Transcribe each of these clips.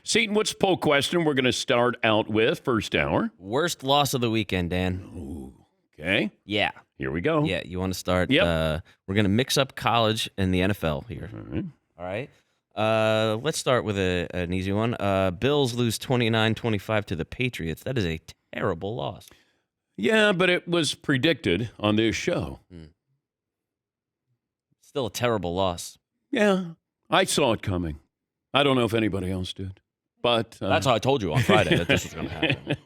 Seton, what's the poll question we're going to start out with first hour? Worst loss of the weekend, Dan. Ooh, okay. Yeah. Here we go. Yeah, you want to start? Yep. We're going to mix up college and the NFL here. All right. Let's start with an easy one. Bills lose 29-25 to the Patriots. That is a terrible loss. Yeah, but it was predicted on this show. Still a terrible loss. Yeah, I saw it coming. I don't know if anybody else did. But that's how I told you on Friday that this was going to happen.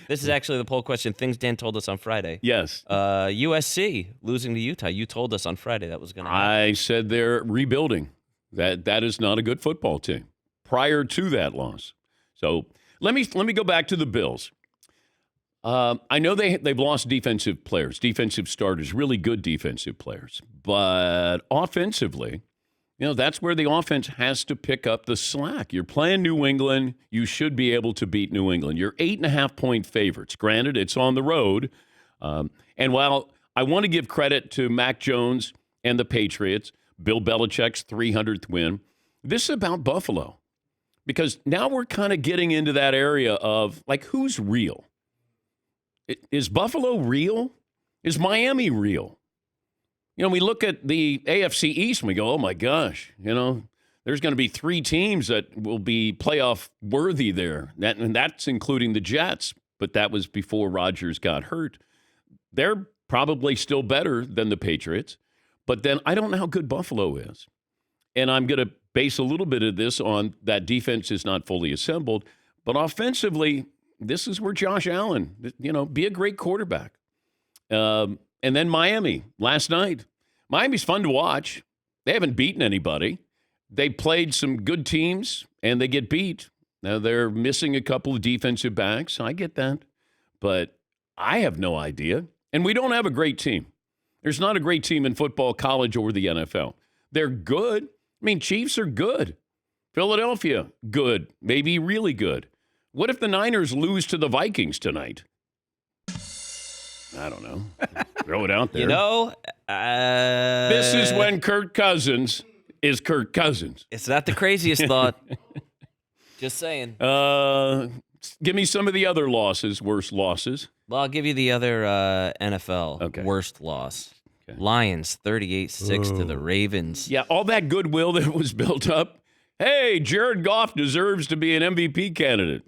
This is actually the poll question. Things Dan told us on Friday. Yes. USC losing to Utah. You told us on Friday that was going to happen. I said they're rebuilding. That is not a good football team prior to that loss. So let me go back to the Bills. I know they've lost defensive players, defensive starters, really good defensive players. But offensively, that's where the offense has to pick up the slack. You're playing New England. You should be able to beat New England. You're 8.5-point favorites. Granted, it's on the road. And while I want to give credit to Mac Jones and the Patriots, Bill Belichick's 300th win, this is about Buffalo. Because now we're kind of getting into that area of, who's real? Is Buffalo real? Is Miami real? We look at the AFC East and we go, oh, my gosh, there's going to be 3 teams that will be playoff worthy there. And that's including the Jets, but that was before Rodgers got hurt. They're probably still better than the Patriots, but then I don't know how good Buffalo is. And I'm going to base a little bit of this on that defense is not fully assembled, but offensively, this is where Josh Allen, be a great quarterback. And then Miami last night. Miami's fun to watch. They haven't beaten anybody. They played some good teams, and they get beat. Now, they're missing a couple of defensive backs. I get that. But I have no idea. And we don't have a great team. There's not a great team in football, college, or the NFL. They're good. Chiefs are good. Philadelphia, good. Maybe really good. What if the Niners lose to the Vikings tonight? I don't know. Throw it out there. This is when Kirk Cousins is Kirk Cousins. It's not the craziest thought. Just saying. Give me some of the other worst losses. Well, I'll give you the other NFL worst loss. Okay. Lions, 38-6 to the Ravens. Yeah, all that goodwill that was built up. Hey, Jared Goff deserves to be an MVP candidate.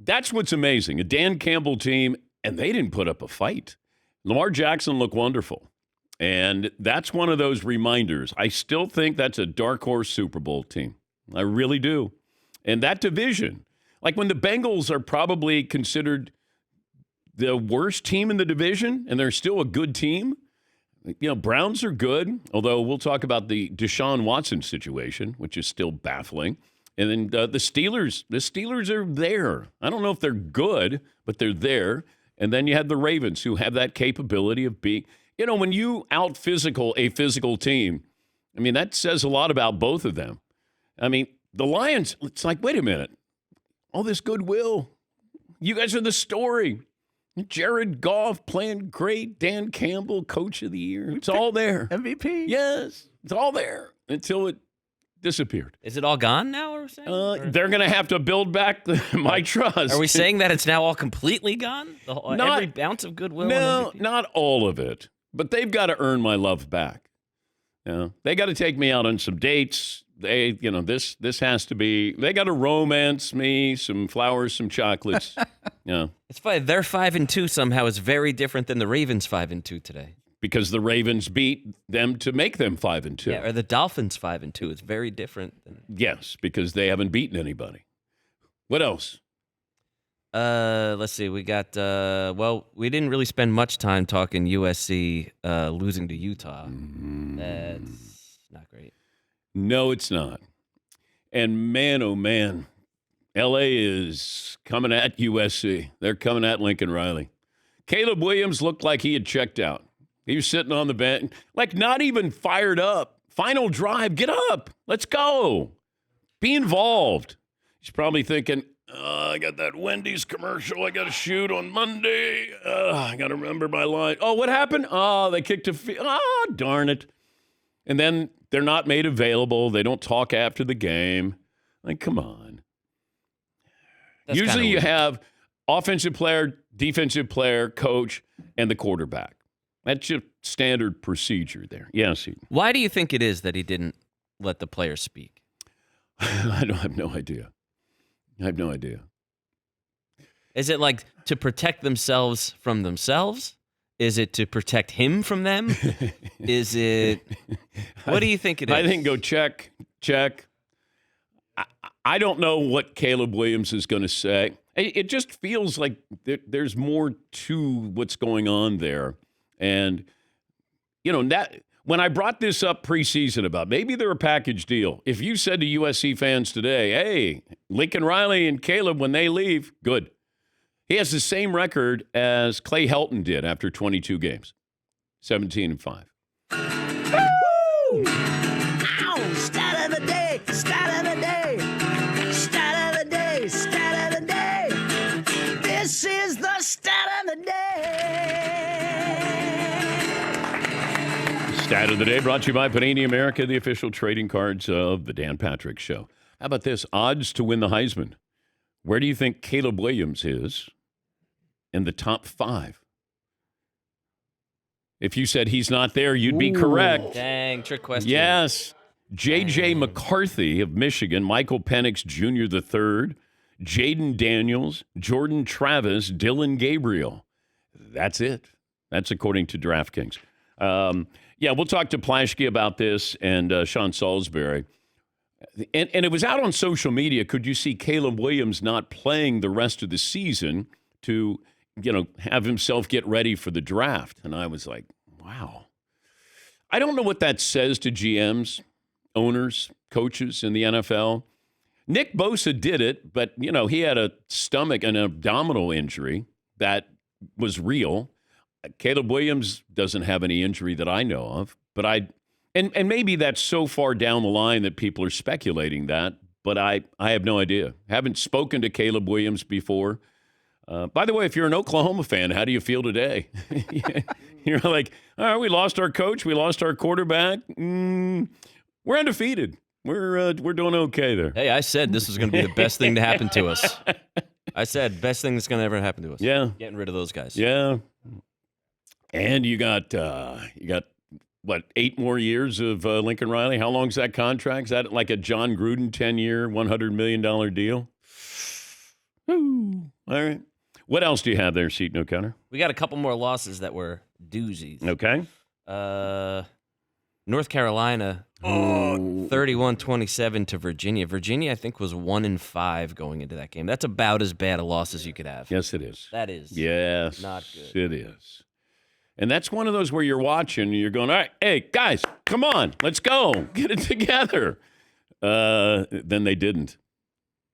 That's what's amazing. A Dan Campbell team, and they didn't put up a fight. Lamar Jackson looked wonderful. And that's one of those reminders. I still think that's a dark horse Super Bowl team. I really do. And that division, when the Bengals are probably considered the worst team in the division, and they're still a good team. Browns are good, although we'll talk about the Deshaun Watson situation, which is still baffling. And then the Steelers are there. I don't know if they're good, but they're there. And then you have the Ravens, who have that capability of being, when you out-physical a physical team, that says a lot about both of them. The Lions, it's wait a minute. All this goodwill. You guys are the story. Jared Goff playing great. Dan Campbell, coach of the year. It's all there. MVP. Yes, it's all there until it disappeared. Is it all gone now, are we saying? They're going to have to build back my trust. Are we saying that it's now all completely gone? Every ounce of goodwill? No, not all of it. But they've got to earn my love back. They got to take me out on some dates. This has to be, they got to romance me, some flowers, some chocolates. It's funny. Their 5-2 somehow is very different than the Ravens 5-2 today. Because the Ravens beat them to make them 5-2. Yeah, or the Dolphins 5-2. It's very different. Yes, because they haven't beaten anybody. What else? Let's see. We got, we didn't really spend much time talking USC losing to Utah. That's not great. No, it's not. And man, oh man, L.A. is coming at USC. They're coming at Lincoln Riley. Caleb Williams looked like he had checked out. He was sitting on the bench, not even fired up. Final drive, get up. Let's go. Be involved. He's probably thinking, I got that Wendy's commercial I got to shoot on Monday. I got to remember my line. Oh, what happened? Oh, they kicked a field. Oh, darn it. And then they're not made available. They don't talk after the game. Like, come on. That's Usually kinda you weak. have offensive player, defensive player, coach, and the quarterback. That's your standard procedure there. Yes. Why do you think it is that he didn't let the players speak? I have no idea. I have no idea. Is it like to protect themselves from themselves? Is it to protect him from them? Is it? What do you think it is? I think go check. I don't know what Caleb Williams is going to say. It just feels like there's more to what's going on there. And, that when I brought this up preseason about maybe they're a package deal, if you said to USC fans today, hey, Lincoln Riley and Caleb, when they leave, good. He has the same record as Clay Helton did after 22 games, 17-5. Woo! Ow! Stat of the day! Stat of the day! Stat of the day! Stat of the day! This is the stat of the day! Stat of the day brought to you by Panini America, the official trading cards of the Dan Patrick Show. How about this? Odds to win the Heisman. Where do you think Caleb Williams is in the top 5? If you said he's not there, you'd be correct. Dang, trick question. Yes. J.J. McCarthy of Michigan, Michael Penix Jr. III, Jaden Daniels, Jordan Travis, Dylan Gabriel. That's it. That's according to DraftKings. We'll talk to Plaschke about this and Sean Salisbury. And it was out on social media. Could you see Caleb Williams not playing the rest of the season to, have himself get ready for the draft? And I was like, wow. I don't know what that says to GMs, owners, coaches in the NFL. Nick Bosa did it, but, he had a stomach and abdominal injury that was real. Caleb Williams doesn't have any injury that I know of, but And maybe that's so far down the line that people are speculating that, but I have no idea. Haven't spoken to Caleb Williams before. By the way, if you're an Oklahoma fan, how do you feel today? You're like, all right, we lost our coach, we lost our quarterback. We're undefeated. We're doing okay there. Hey, I said this was going to be the best thing to happen to us. I said best thing that's going to ever happen to us. Yeah, getting rid of those guys. Yeah, and you got what, 8 more years of Lincoln Riley? How long's that contract? Is that like a John Gruden 10-year, $100 million deal? Woo. All right. What else do you have there, Seton O'Connor? We got a couple more losses that were doozies. Okay. North Carolina, 31-27 to Virginia. Virginia, I think, was 1-5 going into that game. That's about as bad a loss as you could have. Yes, it is. That is. Yes, not good. It is. And that's one of those where you're watching and you're going, all right, hey, guys, come on, let's go. Get it together. Then they didn't.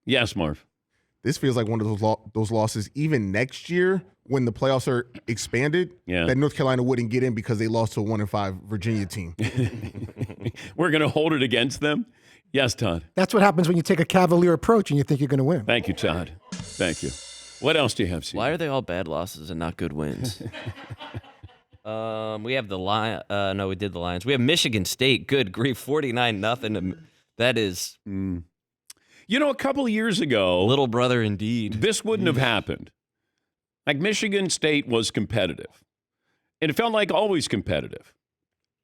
Yes, Marv. This feels like one of those losses even next year when the playoffs are expanded, that North Carolina wouldn't get in because they lost to a 1-5 Virginia team. We're going to hold it against them? Yes, Todd. That's what happens when you take a cavalier approach and you think you're going to win. Thank you, Todd. Thank you. What else do you have, Steve? Why are they all bad losses and not good wins? We have the Lions. No, we did the Lions. We have Michigan State. Good grief, 49-0. That is, a couple of years ago, little brother indeed. This wouldn't have happened. Like Michigan State was competitive, and it felt like always competitive.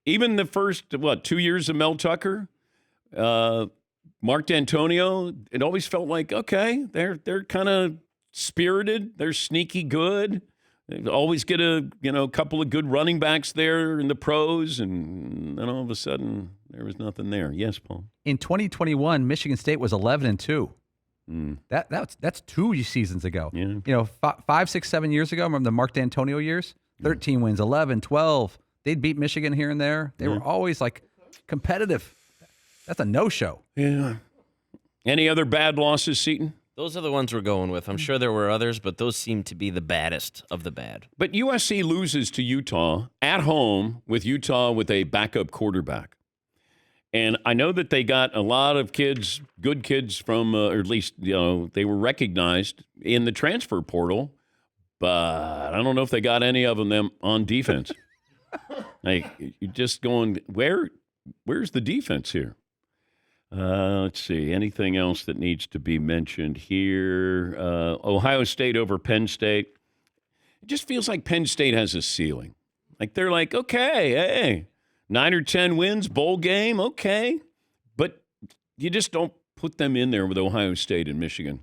Even the first 2 years of Mel Tucker, Mark D'Antonio, it always felt like okay, they're kind of spirited, they're sneaky good. They always get a couple of good running backs there in the pros, and then all of a sudden there was nothing there. Yes, Paul. In 2021, Michigan State was 11-2. That's 2 seasons ago. Yeah. 5, 6, 7 years ago. Remember the Mark D'Antonio years? 13 wins, 11, 12. They'd beat Michigan here and there. They were always like competitive. That's a no-show. Yeah. Any other bad losses, Seton? Those are the ones we're going with. I'm sure there were others, but those seem to be the baddest of the bad. But USC loses to Utah at home with Utah with a backup quarterback. And I know that they got a lot of kids, good kids from, or at least, they were recognized in the transfer portal, but I don't know if they got any of them on defense. Like, you're just going, where's the defense here? Let's see. Anything else that needs to be mentioned here? Ohio State over Penn State. It just feels like Penn State has a ceiling. Like they're like, okay, hey, 9 or 10 wins, bowl game, okay. But you just don't put them in there with Ohio State and Michigan.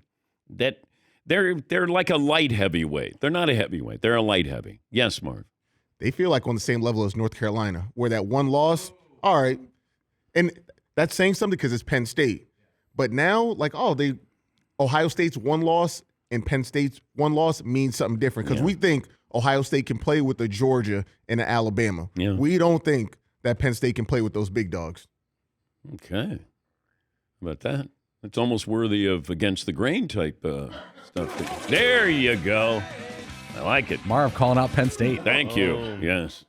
That they're like a light heavyweight. They're not a heavyweight. They're a light heavy. Yes, Marv. They feel like on the same level as North Carolina, where that one loss, all right. And that's saying something because it's Penn State. But now, like, Ohio State's one loss and Penn State's one loss means something different because we think Ohio State can play with the Georgia and the Alabama. Yeah. We don't think that Penn State can play with those big dogs. Okay. How about that? It's almost worthy of against the grain type stuff. There you go. I like it. Marv calling out Penn State. Thank you. Yes.